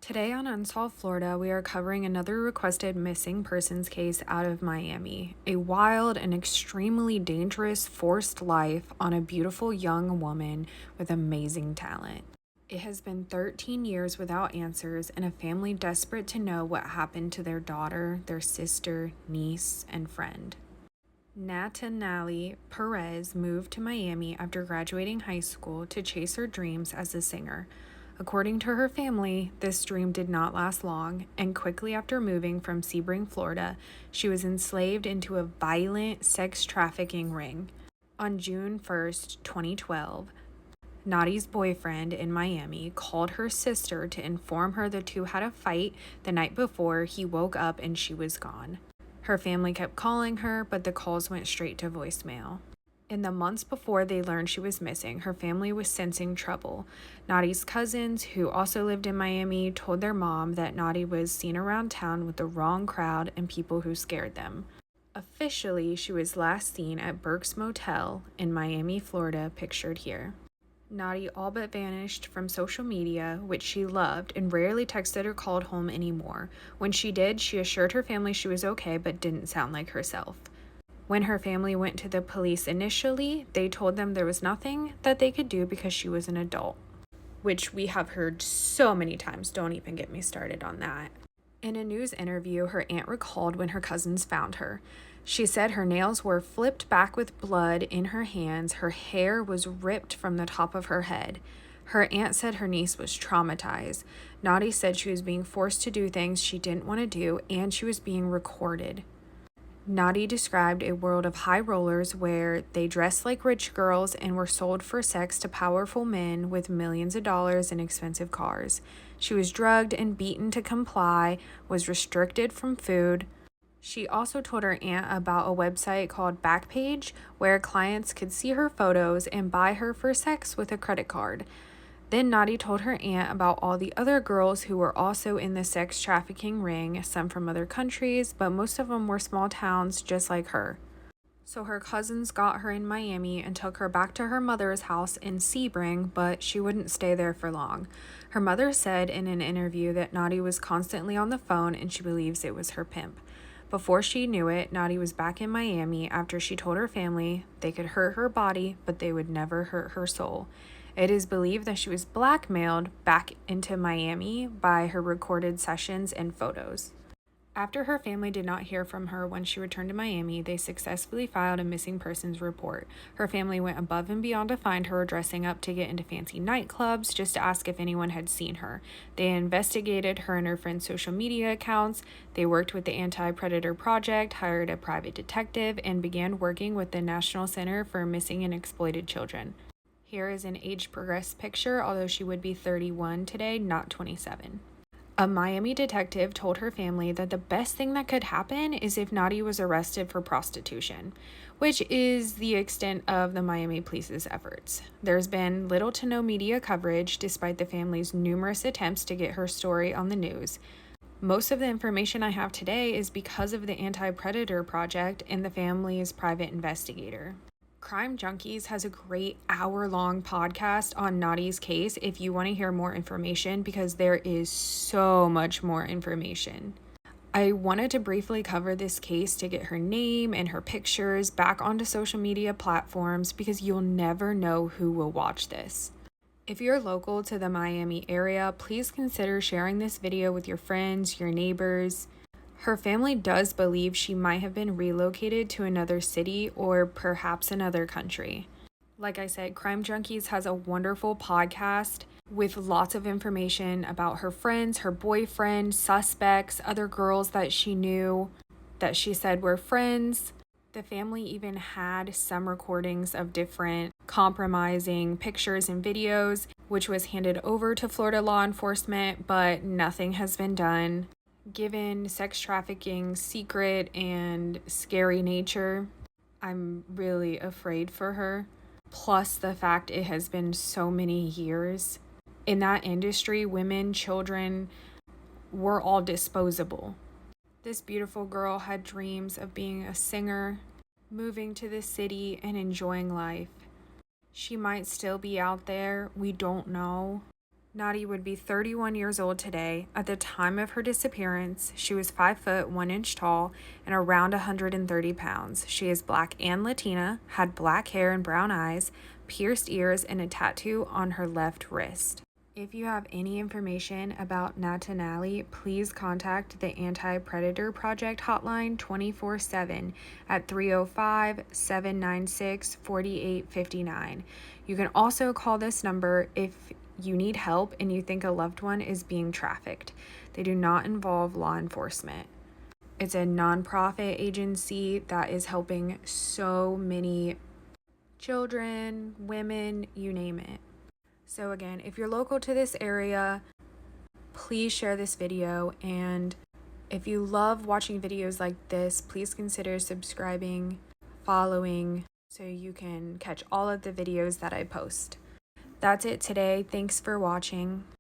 Today on Unsolved Florida, we are covering another requested missing persons case out of Miami. A wild and extremely dangerous forced life on a beautiful young woman with amazing talent. It has been 13 years without answers, and a family desperate to know what happened to their daughter, their sister, niece, and friend. Natanalie Perez moved to Miami after graduating high school to chase her dreams as a singer. According to her family, this dream did not last long, and quickly after moving from Sebring, Florida, she was enslaved into a violent sex trafficking ring. On June 1st, 2012, Nadi's boyfriend in Miami called her sister to inform her the two had a fight the night before he woke up and she was gone. Her family kept calling her, but the calls went straight to voicemail. In the months before they learned she was missing, her family was sensing trouble. Nadi's cousins, who also lived in Miami, told their mom that Nadi was seen around town with the wrong crowd and people who scared them. Officially, she was last seen at Burke's Motel in Miami, Florida, pictured here. Nadi all but vanished from social media, which she loved, and rarely texted or called home anymore. When she did, she assured her family she was okay but didn't sound like herself. When her family went to the police initially, they told them there was nothing that they could do because she was an adult, which we have heard so many times. Don't even get me started on that. In a news interview, her aunt recalled when her cousins found her. She said her nails were flipped back with blood in her hands. Her hair was ripped from the top of her head. Her aunt said her niece was traumatized. Nadi said she was being forced to do things she didn't want to do, and she was being recorded. Nadi described a world of high rollers where they dressed like rich girls and were sold for sex to powerful men with millions of dollars and expensive cars. She was drugged and beaten to comply, was restricted from food. She also told her aunt about a website called Backpage where clients could see her photos and buy her for sex with a credit card. Then Nadi told her aunt about all the other girls who were also in the sex trafficking ring, some from other countries, but most of them were small towns just like her. So her cousins got her in Miami and took her back to her mother's house in Sebring, but she wouldn't stay there for long. Her mother said in an interview that Nadi was constantly on the phone and she believes it was her pimp. Before she knew it, Nadi was back in Miami after she told her family they could hurt her body, but they would never hurt her soul. It is believed that she was blackmailed back into Miami by her recorded sessions and photos. After her family did not hear from her when she returned to Miami, they successfully filed a missing persons report. Her family went above and beyond to find her, dressing up to get into fancy nightclubs just to ask if anyone had seen her. They investigated her and her friends' social media accounts. They worked with the Anti-Predator Project, hired a private detective, and began working with the National Center for Missing and Exploited Children. Here is an age-progressed picture, although she would be 31 today, not 27. A Miami detective told her family that the best thing that could happen is if Nadi was arrested for prostitution, which is the extent of the Miami police's efforts. There's been little to no media coverage, despite the family's numerous attempts to get her story on the news. Most of the information I have today is because of the Anti-Predator Project and the family's private investigator. Crime Junkies has a great hour-long podcast on Nadi's case if you want to hear more information, because there is so much more information. I wanted to briefly cover this case to get her name and her pictures back onto social media platforms, because you'll never know who will watch this. If you're local to the Miami area, please consider sharing this video with your friends, your neighbors. Her family does believe she might have been relocated to another city or perhaps another country. Like I said, Crime Junkies has a wonderful podcast with lots of information about her friends, her boyfriend, suspects, other girls that she knew that she said were friends. The family even had some recordings of different compromising pictures and videos, which was handed over to Florida law enforcement, but nothing has been done. Given sex trafficking's secret and scary nature, I'm really afraid for her. Plus the fact it has been so many years. In that industry, women, children were all disposable. This beautiful girl had dreams of being a singer, moving to the city, and enjoying life. She might still be out there. We don't know. Natty would be 31 years old today. At the time of her disappearance, she was 5 foot 1 inch tall and around 130 pounds. She is black and Latina, had black hair and brown eyes, pierced ears, and a tattoo on her left wrist. If you have any information about Natanalie, please contact the Anti-Predator Project hotline 24/7 at 305-796-4859. You can also call this number if you need help and you think a loved one is being trafficked. They do not involve law enforcement. It's a nonprofit agency that is helping so many children, women, you name it. So again, if you're local to this area, please share this video, and if you love watching videos like this, please consider subscribing, following, so you can catch all of the videos that I post. That's it today. Thanks for watching.